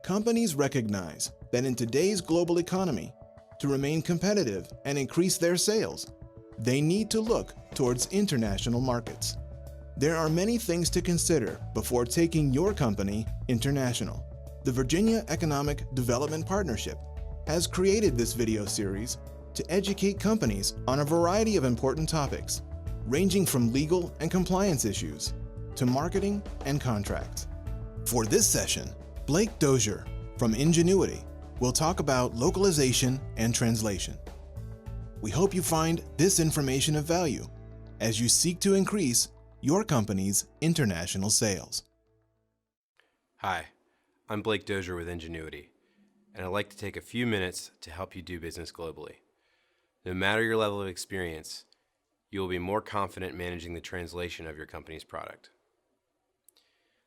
Companies recognize that in today's global economy, to remain competitive and increase their sales, they need to look towards international markets. There are many things to consider before taking your company international. The Virginia Economic Development Partnership has created this video series to educate companies on a variety of important topics, ranging from legal and compliance issues to marketing and contracts. For this session, Blake Dozier from Ingenuity will talk about localization and translation. We hope you find this information of value as you seek to increase your company's international sales. Hi, I'm Blake Dozier with Ingenuity, and I'd like to take a few minutes to help you do business globally. No matter your level of experience, you will be more confident managing the translation of your company's product.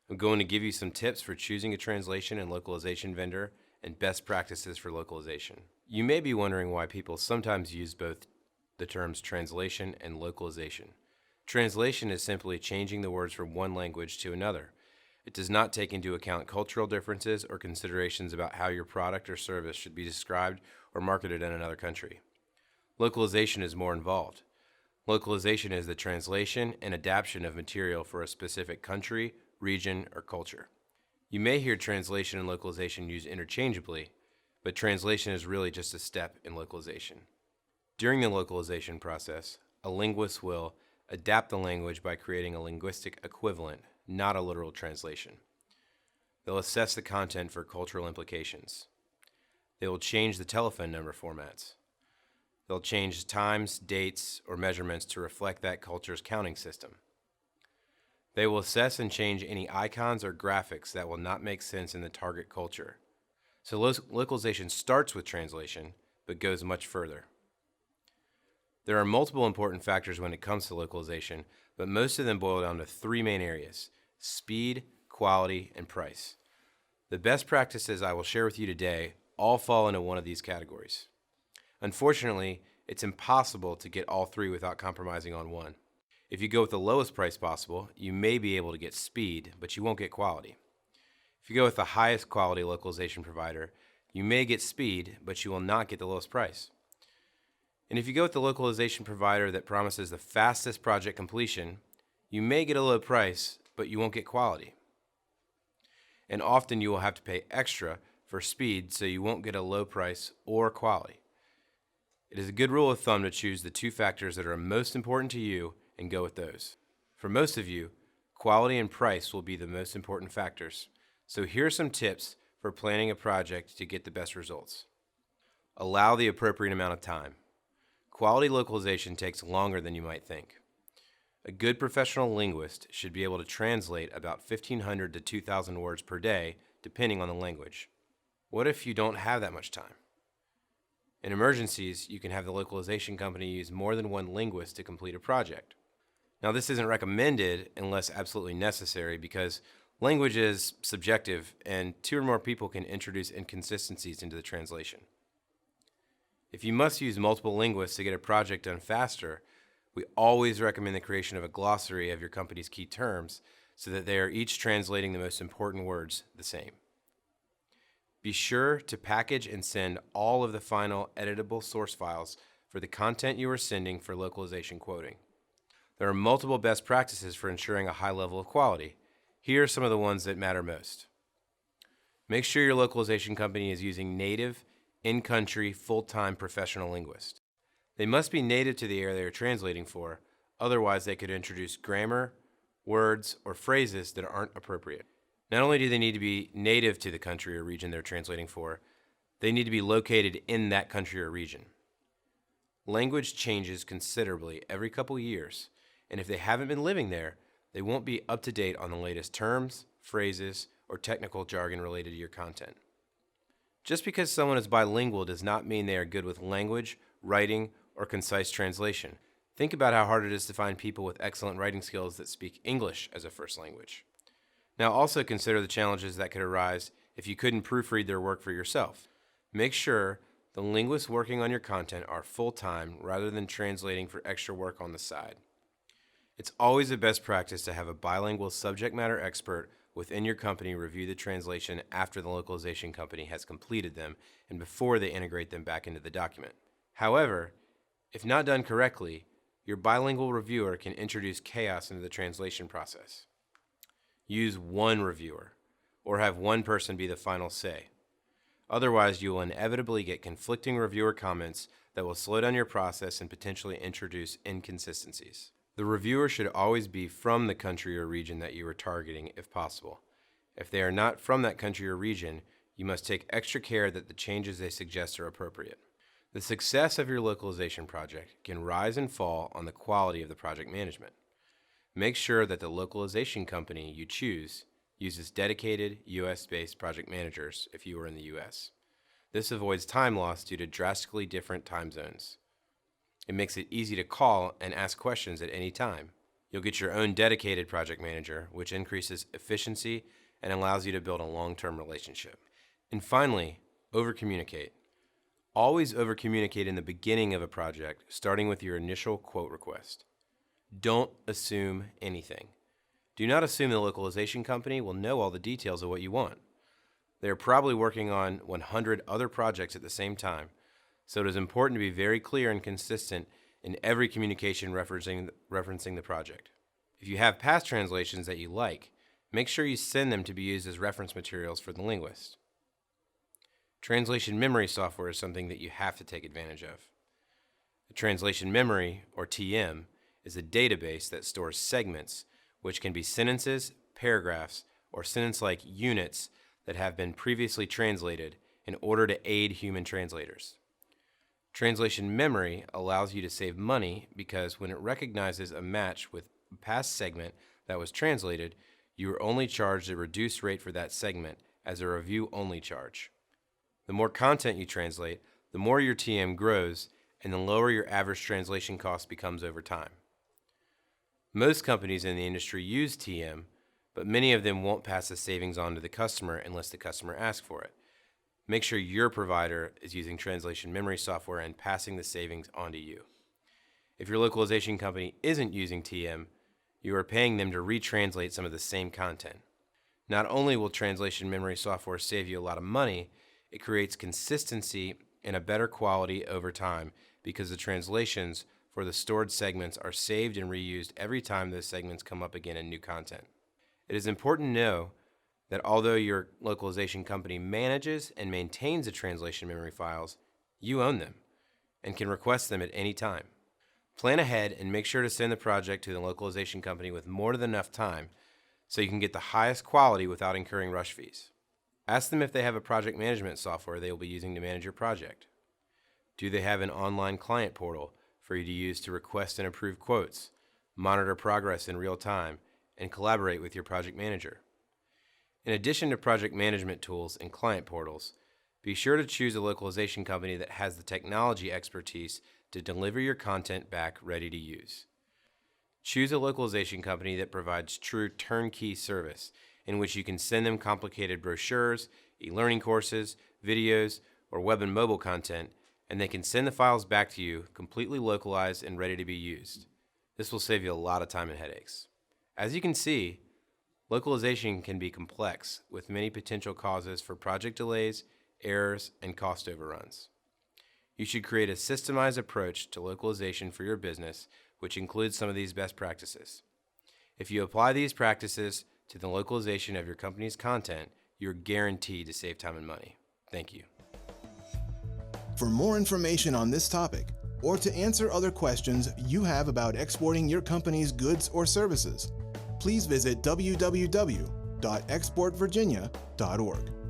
I'm going to give you some tips for choosing a translation and localization vendor and best practices for localization. You may be wondering why people sometimes use both the terms translation and localization. Translation is simply changing the words from one language to another. It does not take into account cultural differences or considerations about how your product or service should be described or marketed in another country. Localization is more involved. Localization is the translation and adaptation of material for a specific country, region, or culture. You may hear translation and localization used interchangeably, but translation is really just a step in localization. During the localization process, a linguist will adapt the language by creating a linguistic equivalent, not a literal translation. They'll assess the content for cultural implications. They will change the telephone number formats. They'll change times, dates, or measurements to reflect that culture's counting system. They will assess and change any icons or graphics that will not make sense in the target culture. So localization starts with translation, but goes much further. There are multiple important factors when it comes to localization, but most of them boil down to three main areas: speed, quality, and price. The best practices I will share with you today all fall into one of these categories. Unfortunately, it's impossible to get all three without compromising on one. If you go with the lowest price possible, you may be able to get speed, but you won't get quality. If you go with the highest quality localization provider, you may get speed, but you will not get the lowest price. And if you go with the localization provider that promises the fastest project completion, you may get a low price, but you won't get quality. And often you will have to pay extra for speed, so you won't get a low price or quality. It is a good rule of thumb to choose the two factors that are most important to you and go with those. For most of you, quality and price will be the most important factors. So here are some tips for planning a project to get the best results. Allow the appropriate amount of time. Quality localization takes longer than you might think. A good professional linguist should be able to translate about 1,500 to 2,000 words per day, depending on the language. What if you don't have that much time? In emergencies, you can have the localization company use more than one linguist to complete a project. Now, this isn't recommended unless absolutely necessary because language is subjective and two or more people can introduce inconsistencies into the translation. If you must use multiple linguists to get a project done faster, we always recommend the creation of a glossary of your company's key terms so that they are each translating the most important words the same. Be sure to package and send all of the final editable source files for the content you are sending for localization quoting. There are multiple best practices for ensuring a high level of quality. Here are some of the ones that matter most. Make sure your localization company is using native, in-country, full-time professional linguists. They must be native to the area they are translating for, otherwise they could introduce grammar, words, or phrases that aren't appropriate. Not only do they need to be native to the country or region they're translating for, they need to be located in that country or region. Language changes considerably every couple years, and if they haven't been living there, they won't be up to date on the latest terms, phrases, or technical jargon related to your content. Just because someone is bilingual does not mean they are good with language, writing, or concise translation. Think about how hard it is to find people with excellent writing skills that speak English as a first language. Now also consider the challenges that could arise if you couldn't proofread their work for yourself. Make sure the linguists working on your content are full-time rather than translating for extra work on the side. It's always a best practice to have a bilingual subject matter expert within your company review the translation after the localization company has completed them and before they integrate them back into the document. However, if not done correctly, your bilingual reviewer can introduce chaos into the translation process. Use one reviewer, or have one person be the final say. Otherwise, you will inevitably get conflicting reviewer comments that will slow down your process and potentially introduce inconsistencies. The reviewer should always be from the country or region that you are targeting if possible. If they are not from that country or region, you must take extra care that the changes they suggest are appropriate. The success of your localization project can rise and fall on the quality of the project management. Make sure that the localization company you choose uses dedicated US-based project managers if you are in the US. This avoids time loss due to drastically different time zones. It makes it easy to call and ask questions at any time. You'll get your own dedicated project manager, which increases efficiency and allows you to build a long-term relationship. And finally, over-communicate. Always over-communicate in the beginning of a project, starting with your initial quote request. Don't assume anything. Do not assume the localization company will know all the details of what you want. They are probably working on 100 other projects at the same time, so it is important to be very clear and consistent in every communication referencing the project. If you have past translations that you like, make sure you send them to be used as reference materials for the linguist. Translation memory software is something that you have to take advantage of. A translation memory, or TM, is a database that stores segments, which can be sentences, paragraphs, or sentence-like units that have been previously translated in order to aid human translators. Translation memory allows you to save money because when it recognizes a match with a past segment that was translated, you are only charged a reduced rate for that segment as a review-only charge. The more content you translate, the more your TM grows and the lower your average translation cost becomes over time. Most companies in the industry use TM, but many of them won't pass the savings on to the customer unless the customer asks for it. Make sure your provider is using translation memory software and passing the savings on to you. If your localization company isn't using TM, you are paying them to retranslate some of the same content. Not only will translation memory software save you a lot of money, it creates consistency and a better quality over time because the translations for the stored segments are saved and reused every time those segments come up again in new content. It is important to know that although your localization company manages and maintains the translation memory files, you own them and can request them at any time. Plan ahead and make sure to send the project to the localization company with more than enough time so you can get the highest quality without incurring rush fees. Ask them if they have a project management software they will be using to manage your project. Do they have an online client portal for you to use to request and approve quotes, monitor progress in real time, and collaborate with your project manager? In addition to project management tools and client portals, be sure to choose a localization company that has the technology expertise to deliver your content back ready to use. Choose a localization company that provides true turnkey service in which you can send them complicated brochures, e-learning courses, videos, or web and mobile content, and they can send the files back to you completely localized and ready to be used. This will save you a lot of time and headaches. As you can see, localization can be complex with many potential causes for project delays, errors, and cost overruns. You should create a systemized approach to localization for your business, which includes some of these best practices. If you apply these practices to the localization of your company's content, you're guaranteed to save time and money. Thank you. For more information on this topic, or to answer other questions you have about exporting your company's goods or services, please visit www.exportvirginia.org.